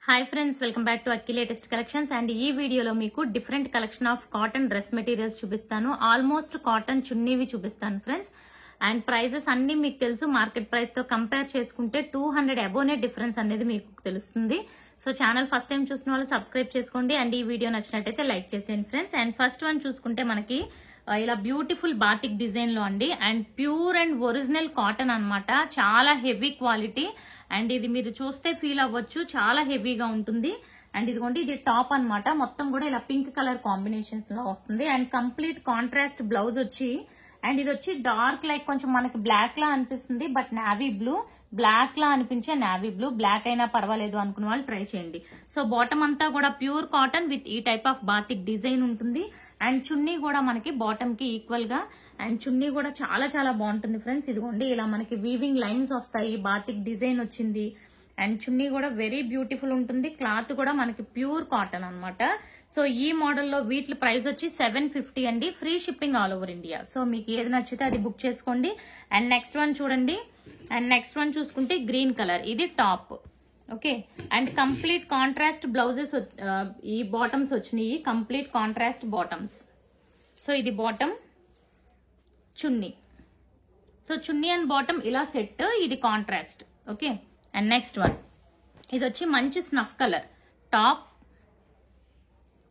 Hi friends, welcome back to Akki latest collections. And ఈ వీడియోలో మీకు different collection of cotton dress materials చూపిస్తాను. Almost cotton చున్నీవి చూపిస్తాను friends. And prices అన్ని మీకు తెలుసు, మార్కెట్ ప్రైస్ తో కంపేర్ చేసుకుంటే 200 అబోనే డిఫరెన్స్ అనేది మీకు తెలుస్తుంది. సో ఛానల్ ఫస్ట్ టైం చూసిన వాళ్ళు సబ్స్క్రైబ్ చేసుకోండి. అండ్ ఈ వీడియో నచ్చినట్టయితే లైక్ చేసేయండి ఫ్రెండ్స్. అండ్ ఫస్ట్ వన్ చూసుకుంటే మనకి ఇలా బ్యూటిఫుల్ బాతిక్ డిజైన్ లో అండి. And pure and original cotton అన్నమాట, చాలా హెవీ క్వాలిటీ. అండ్ ఇది మీరు చూస్తే ఫీల్ అవ్వచ్చు, చాలా హెవీగా ఉంటుంది. అండ్ ఇదిగోండి, ఇది టాప్ అన్నమాట, మొత్తం కూడా ఇలా పింక్ కలర్ కాంబినేషన్స్ లో వస్తుంది. అండ్ కంప్లీట్ కాంట్రాస్ట్ బ్లౌజ్ వచ్చి, అండ్ ఇది వచ్చి డార్క్ లైక్ కొంచెం మనకి బ్లాక్ లా అనిపిస్తుంది, బట్ నావీ బ్లూ, బ్లాక్ లా అనిపించే నావీ బ్లూ. బ్లాక్ అయినా పర్వాలేదు అనుకున్న వాళ్ళు ట్రై చేయండి. సో బాటమ్ అంతా కూడా ప్యూర్ కాటన్ విత్ ఈ టైప్ ఆఫ్ బాతిక్ డిజైన్ ఉంటుంది. అండ్ చున్నీ కూడా మనకి బాటమ్ కి ఈక్వల్ గా, అండ్ చున్నీ కూడా చాలా చాలా బాగుంటుంది ఫ్రెండ్స్. ఇదిగోండి, ఇలా మనకి వీవింగ్ లైన్స్ వస్తాయి, బాతిక్ డిజైన్ వచ్చింది. అండ్ చున్నీ కూడా వెరీ బ్యూటిఫుల్ ఉంటుంది. క్లాత్ కూడా మనకి ప్యూర్ కాటన్ అన్నమాట. సో ఈ మోడల్లో వీటి ప్రైస్ వచ్చి 750 అండి, free shipping all over India. So మీకు ఏది నచ్చితే అది బుక్ చేసుకోండి. అండ్ నెక్స్ట్ వన్ చూడండి. అండ్ నెక్స్ట్ వన్ చూసుకుంటే గ్రీన్ కలర్, ఇది top. Okay, and complete contrast blouses ఈ బాటమ్స్ వచ్చినాయి, కంప్లీట్ కాంట్రాస్ట్ బాటమ్స్. సో ఇది bottom, chunni. So chunni and bottom ఇలా సెట్, ఇది contrast. Okay, and next one, ఇది వచ్చి మంచి స్నఫ్ కలర్ టాప్,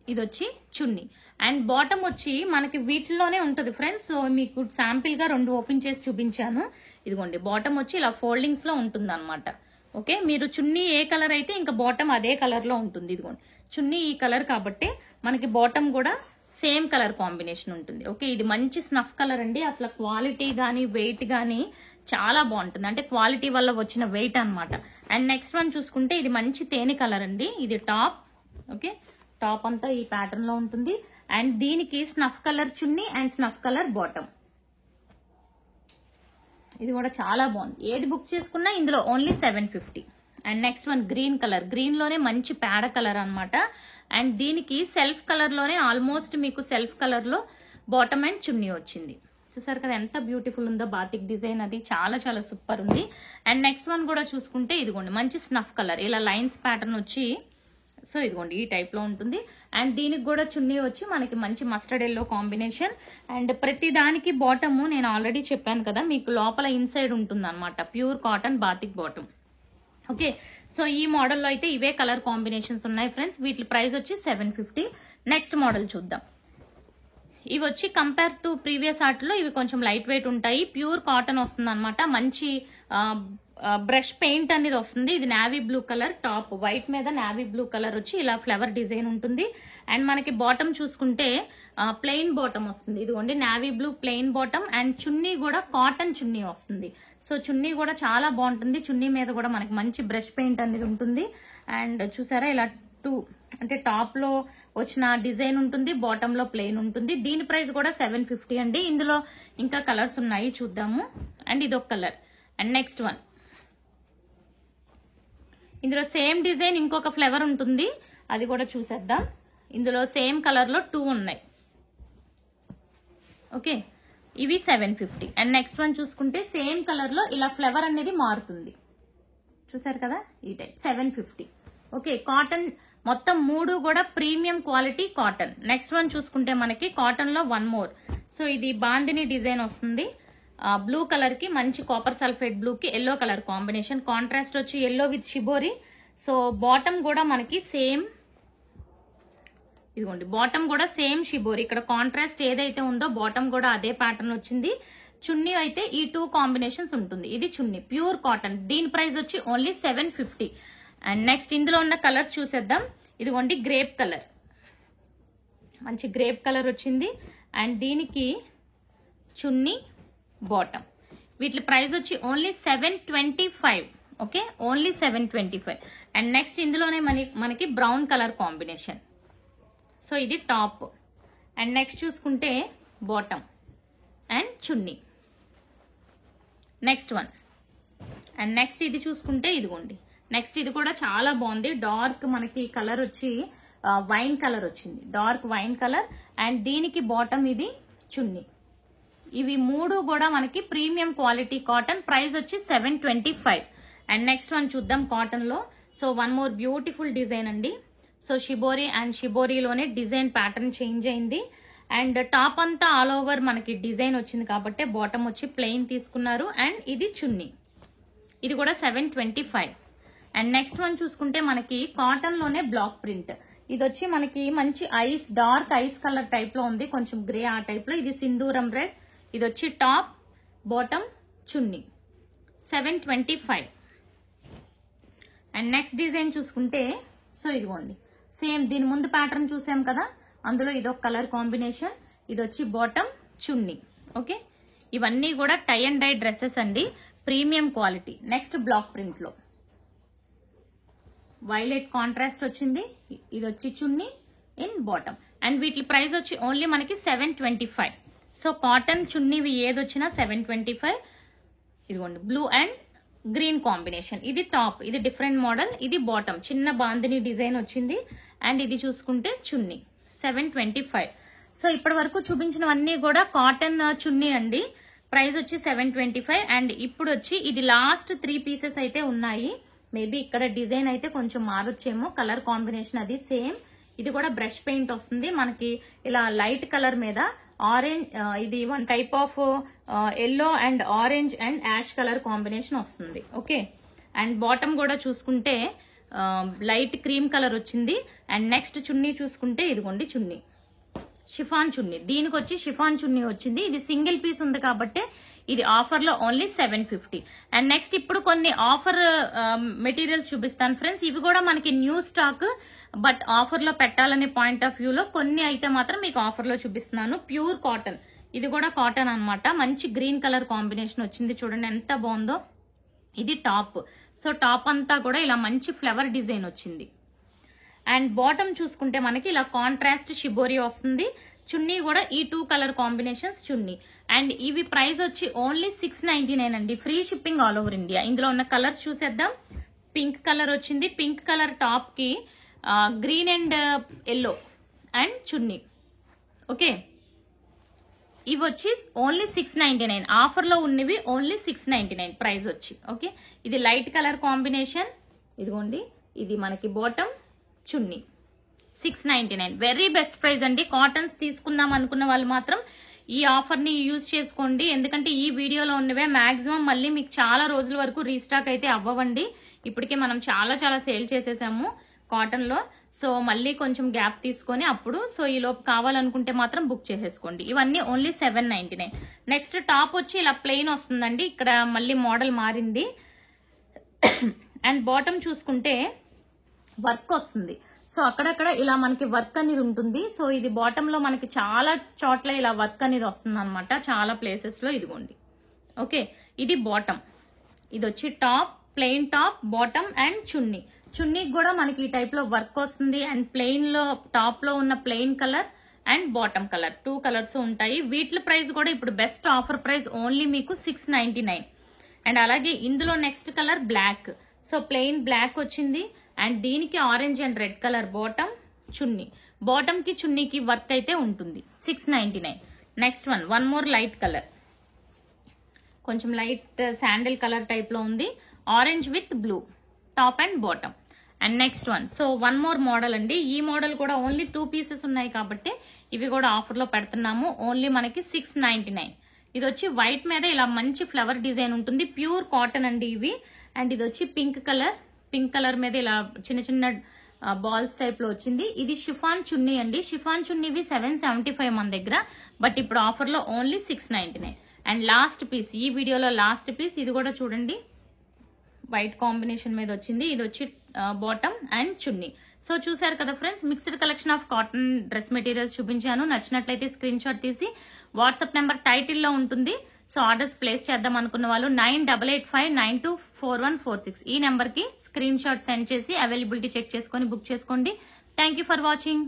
ఇది వచ్చి చున్నీ. అండ్ బాటమ్ వచ్చి మనకి వీటిలోనే ఉంటుంది ఫ్రెండ్స్. సో మీకు శాంపిల్ గా 2 ఓపెన్ చేసి చూపించాను. ఇదిగోండి, బాటమ్ వచ్చి ఇలా ఫోల్డింగ్స్ లో ఉంటుంది అనమాట. ఓకే, మీరు చున్నీ ఏ కలర్ అయితే ఇంకా బాటమ్ అదే కలర్ లో ఉంటుంది. ఇదిగోండి, చున్నీ ఈ కలర్ కాబట్టి మనకి బాటమ్ కూడా సేమ్ కలర్ కాంబినేషన్ ఉంటుంది. ఓకే, ఇది మంచి స్నఫ్ కలర్ అండి. అసలు క్వాలిటీ గానీ వెయిట్ గానీ చాలా బాగుంటుంది, అంటే క్వాలిటీ వల్ల వచ్చిన వెయిట్ అన్నమాట. అండ్ నెక్స్ట్ వన్ చూసుకుంటే ఇది మంచి తేనె కలర్ అండి, ఇది టాప్. ఓకే, టాప్ అంతా ఈ ప్యాటర్న్ లో ఉంటుంది. అండ్ దీనికి snuff colour chunni and snuff colour bottom. ఇది కూడా చాలా బాగుంది, ఏది బుక్ చేసుకున్నా ఇందులో only 750. And next one green colour, green లోనే మంచి పేడ కలర్ అన్నమాట. అండ్ దీనికి సెల్ఫ్ కలర్ లోనే ఆల్మోస్ట్ మీకు సెల్ఫ్ కలర్ లో బాటమ్ అండ్ చున్నీ వచ్చింది. చూసారు కదా ఎంత బ్యూటిఫుల్ ఉందో బాతిక్ డిజైన్, అది చాలా చాలా సూపర్ ఉంది. అండ్ నెక్స్ట్ వన్ కూడా చూసుకుంటే ఇదిగోండి, మంచి స్నఫ్ కలర్, ఇలా లైన్స్ ప్యాటర్న్ వచ్చి, సో ఇదిగోండి ఈ టైప్ లో ఉంటుంది. అండ్ దీనికి కూడా చున్నీ వచ్చి మనకి మంచి మస్టర్డ్ ఎల్లో కాంబినేషన్. అండ్ ప్రతి దానికి బాటమ్ నేను ఆల్రెడీ చెప్పాను కదా, మీకు లోపల ఇన్సైడ్ ఉంటుంది అనమాట, pure cotton batik bottom. Okay, so ఈ మోడల్లో అయితే ఇవే కలర్ కాంబినేషన్స్ ఉన్నాయి ఫ్రెండ్స్. వీటి ప్రైస్ వచ్చి 750. నెక్స్ట్ మోడల్ చూద్దాం. ఇవి వచ్చి కంపేర్ టు ప్రీవియస్ ఆర్ట్లో ఇవి కొంచెం లైట్ వెయిట్ ఉంటాయి, ప్యూర్ కాటన్ వస్తుంది అనమాట. మంచి బ్రష్ పెయింట్ అనేది వస్తుంది. ఇది navy blue colour top, white మీద నావీ బ్లూ కలర్ వచ్చి ఇలా ఫ్లవర్ డిజైన్ ఉంటుంది. అండ్ మనకి బాటమ్ చూసుకుంటే ప్లెయిన్ బాటమ్ వస్తుంది. ఇదిగోండి navy blue plain bottom. And చున్నీ కూడా కాటన్ చున్నీ వస్తుంది. సో చున్నీ కూడా చాలా బాగుంటుంది. చున్నీ మీద కూడా మనకి మంచి బ్రష్ పెయింట్ అనేది ఉంటుంది. అండ్ చూసారా ఇలా అంటే టాప్ లో వచ్చిన డిజైన్ ఉంటుంది, బాటమ్ లో ప్లెయిన్ ఉంటుంది. దీని ప్రైస్ కూడా 750 అండి. ఇందులో ఇంకా కలర్స్ ఉన్నాయి, చూద్దాము. అండ్ ఇదొక కలర్. అండ్ నెక్స్ట్ వన్, ఇందులో సేమ్ డిజైన్ ఇంకొక ఫ్లేవర్ ఉంటుంది, అది కూడా చూసేద్దాం. ఇందులో సేమ్ కలర్ లో 2 ఉన్నాయి. ఓకే, ఇవి 750. అండ్ నెక్స్ట్ వన్ చూసుకుంటే సేమ్ కలర్ లో ఇలా ఫ్లేవర్ అనేది మారుతుంది, చూసారు కదా ఈ టైప్, 750. ఓకే, కాటన్ మొత్తం 3 కూడా premium quality cotton. Next one చూసుకుంటే మనకి కాటన్ లో 1 మోర్. సో ఇది బాందిని డిజైన్ వస్తుంది, బ్లూ కలర్ కి మంచి కాపర్ సల్ఫేట్ బ్లూ కి ఎల్లో కలర్ కాంబినేషన్. కాంట్రాస్ట్ వచ్చి yellow with shibori. So bottom కూడా మనకి సేమ్, ఇదిగోండి బాటమ్ కూడా సేమ్ షిబోరి. ఇక్కడ కాంట్రాస్ట్ ఏదైతే ఉందో బాటమ్ కూడా అదే ప్యాటర్న్ వచ్చింది. చున్నీ అయితే ఈ 2 కాంబినేషన్స్ ఉంటుంది. ఇది చున్నీ ప్యూర్ కాటన్. దీని ప్రైస్ వచ్చి ఓన్లీ 750. అండ్ నెక్స్ట్ ఇందులో ఉన్న కలర్స్ చూసేద్దాం. ఇదిగోండి గ్రేప్ కలర్, మంచి గ్రేప్ కలర్ వచ్చింది. అండ్ దీనికి చున్నీ బాటమ్. వీటి ప్రైస్ వచ్చి only 725. Okay, only 725. And next ఇందులోనే మనకి బ్రౌన్ కలర్ కాంబినేషన్. సో ఇది టాప్. అండ్ నెక్స్ట్ చూసుకుంటే bottom and chunni. Next one. And next ఇది చూసుకుంటే ఇదిగోండి, నెక్స్ట్ ఇది కూడా చాలా బాగుంది. డార్క్ మనకి కలర్ వచ్చి వైన్ కలర్ వచ్చింది, డార్క్ వైన్ కలర్. అండ్ దీనికి బాటమ్, ఇది చున్నీ. ఇవి 3 కూడా మనకి ప్రీమియం క్వాలిటీ కాటన్. ప్రైస్ వచ్చి 725. అండ్ నెక్స్ట్ వన్ చూద్దాం కాటన్ లో. So one more beautiful design అండి. సో షిబోరి అండ్ షిబోరిలోనే డిజైన్ ప్యాటర్న్ చేంజ్ అయింది. అండ్ టాప్ అంతా ఆల్ ఓవర్ మనకి డిజైన్ వచ్చింది కాబట్టి బాటమ్ వచ్చి ప్లెయిన్ తీసుకున్నారు. అండ్ ఇది చున్నీ, ఇది కూడా 725. అండ్ నెక్స్ట్ వన్ చూసుకుంటే మనకి కాటన్ లోనే బ్లాక్ ప్రింట్. ఇది వచ్చి మనకి మంచి ice, dark ice colour type లో ఉంది, కొంచెం గ్రే ఆ టైప్ లో. ఇది సింధూరం రెడ్. ఇది వచ్చి top, bottom, chunni 725. And next design చూసుకుంటే సో ఇదిగోండి, సేమ్ దీని ముందు ప్యాటర్న్ చూసాం కదా, అందులో ఇదొక కలర్ కాంబినేషన్. ఇది వచ్చి బాటమ్, చున్నీ. ఓకే, ఇవన్నీ కూడా టై అండ్ డై డ్రెస్సెస్ అండి, premium quality. Next block print లో వైలెట్ కాంట్రాస్ట్ వచ్చింది. ఇది వచ్చి చున్నీ ఇన్ బాటమ్. అండ్ వీటి ప్రైస్ వచ్చి ఓన్లీ మనకి 725. సో కాటన్ చున్నీవి ఏదొచ్చినా 725. ఇదిగోండి బ్లూ అండ్ గ్రీన్ కాంబినేషన్. ఇది టాప్, ఇది డిఫరెంట్ మోడల్. ఇది బాటమ్, చిన్న బాందిని డిజైన్ వచ్చింది. అండ్ ఇది చూసుకుంటే చున్నీ 725. సో ఇప్పటి వరకు చూపించినవన్నీ కూడా కాటన్ చున్నీ అండి. ప్రైస్ వచ్చి 725. అండ్ ఇప్పుడు వచ్చి ఇది లాస్ట్ 3 పీసెస్ అయితే ఉన్నాయి. మేబీ ఇక్కడ డిజైన్ అయితే కొంచెం మారొచ్చేమో, కలర్ కాంబినేషన్ అది సేమ్. ఇది కూడా బ్రష్ పెయింట్ వస్తుంది మనకి, ఇలా లైట్ కలర్ మీద ఆరెంజ్, ఇది one type of yellow and orange and ash colour combination వస్తుంది. ఓకే, అండ్ బాటమ్ కూడా చూసుకుంటే లైట్ క్రీమ్ కలర్ వచ్చింది. అండ్ నెక్స్ట్ చున్నీ చూసుకుంటే ఇదిగోండి చున్నీ, షిఫాన్ చున్నీ. దీనికి వచ్చి షిఫాన్ చున్నీ వచ్చింది. ఇది సింగిల్ పీస్ ఉంది కాబట్టి ఇది ఆఫర్ లో ఓన్లీ 750. అండ్ నెక్స్ట్ ఇప్పుడు కొన్ని ఆఫర్ మెటీరియల్స్ చూపిస్తాను ఫ్రెండ్స్. ఇవి కూడా మనకి న్యూ స్టాక్, బట్ ఆఫర్ లో పెట్టాలనే పాయింట్ ఆఫ్ వ్యూ లో కొన్ని అయితే మాత్రం మీకు ఆఫర్ లో చూపిస్తున్నాను. ప్యూర్ కాటన్, ఇది కూడా కాటన్ అన్నమాట. మంచి గ్రీన్ కలర్ కాంబినేషన్ వచ్చింది, చూడండి ఎంత బాగుందో. ఇది టాప్. సో టాప్ అంతా కూడా ఇలా మంచి ఫ్లవర్ డిజైన్ వచ్చింది. అండ్ బాటమ్ చూసుకుంటే మనకి ఇలా కాంట్రాస్ట్ షిబోరి వస్తుంది. చున్నీ కూడా ఈ 2 కలర్ కాంబినేషన్స్ చున్నీ. అండ్ ఇవి ప్రైస్ వచ్చి ఓన్లీ 699 అండి, free shipping all over India. ఇందులో ఉన్న కలర్స్ చూసేద్దాం. పింక్ కలర్ వచ్చింది, పింక్ కలర్ టాప్ కి green and yellow and chunni. Okay, ఇవి వచ్చి ఓన్లీ 699. ఆఫర్ లో ఉన్నవి ఓన్లీ 699 ప్రైస్ వచ్చి. ఓకే, ఇది లైట్ కలర్ కాంబినేషన్. ఇదిగోండి, ఇది మనకి బాటమ్, చున్నీ 699. వెరీ బెస్ట్ ప్రైస్ అండి. కాటన్స్ తీసుకుందాం అనుకున్న వాళ్ళు మాత్రం ఈ ఆఫర్ ని యూజ్ చేసుకోండి. ఎందుకంటే ఈ వీడియోలో ఉన్నవే మాక్సిమం మళ్ళీ మీకు చాలా రోజుల వరకు రీస్టాక్ అయితే అవ్వవండి. ఇప్పటికే మనం చాలా సేల్ చేసేసాము కాటన్ లో. సో మళ్ళీ కొంచెం గ్యాప్ తీసుకొని అప్పుడు సో ఈ లోపు కావాలనుకుంటే మాత్రం బుక్ చేసేసుకోండి. ఇవన్నీ ఓన్లీ 799. నెక్స్ట్ టాప్ వచ్చి ఇలా ప్లెయిన్ వస్తుందండి, ఇక్కడ మళ్ళీ మోడల్ మారింది. అండ్ బాటమ్ చూసుకుంటే వర్క్ వస్తుంది. సో అక్కడక్కడ ఇలా మనకి వర్క్ అనేది ఉంటుంది. సో ఇది బాటమ్ లో మనకి చాలా చోట్ల ఇలా వర్క్ అనేది వస్తుంది అనమాట, చాలా ప్లేసెస్ లో. ఇదిగోండి. ఓకే, ఇది బాటమ్. ఇది వచ్చి top, plain top, bottom and చున్నీ. చున్నీకి కూడా మనకి ఈ టైప్ లో వర్క్ వస్తుంది. అండ్ ప్లెయిన్ లో టాప్ లో ఉన్న plain colour and bottom colour 2 colours ఉంటాయి. వీటి ప్రైస్ కూడా ఇప్పుడు బెస్ట్ ఆఫర్ ప్రైస్ ఓన్లీ మీకు 699. అండ్ అలాగే ఇందులో next colour black. So plain black వచ్చింది. అండ్ దీనికి orange and red colour bottom, చున్నీ. బాటమ్ కి చున్నీకి వర్క్ అయితే ఉంటుంది. 699. Next one more light colour, కొంచెం లైట్ శాండిల్ కలర్ టైప్ లో ఉంది. Orange with blue top and bottom. And next one, so one more model అండి. ఈ మోడల్ కూడా ఓన్లీ 2 పీసెస్ ఉన్నాయి కాబట్టి ఇవి కూడా ఆఫర్ లో పెడుతున్నాము. ఓన్లీ మనకి 699. ఇది వచ్చి వైట్ మీద ఇలా మంచి ఫ్లవర్ డిజైన్ ఉంటుంది, ప్యూర్ కాటన్ అండి ఇవి. అండ్ ఇది వచ్చి పింక్ కలర్ మీద ఇలా చిన్న బాల్స్ టైప్ లో వచ్చింది. ఇది షిఫాన్ చున్నీ అండి. షిఫాన్ చున్నీవి 775 మన దగ్గర, బట్ ఇప్పుడు ఆఫర్ లో ఓన్లీ 699. అండ్ లాస్ట్ పీస్, ఈ వీడియోలో లాస్ట్ పీస్, ఇది కూడా చూడండి వైట్ కాంబినేషన్ మీద వచ్చింది. ఇది వచ్చి బాటమ్ అండ్ చున్నీ. సో చూసారు కదా friends, mixed collection of cotton dress materials చూపించాను. నచ్చినట్లయితే స్క్రీన్ షాట్ తీసి వాట్సాప్ నెంబర్ టైటిల్ లో ఉంటుంది. సో ఆర్డర్స్ ప్లేస్ చేద్దాం అనుకున్న వాళ్ళు 9885924146 ఈ నెంబర్ కి స్క్రీన్ షాట్ సెండ్ చేసి అవైలబిలిటీ చెక్ చేసుకొని బుక్ చేసుకోండి. Thank you for watching.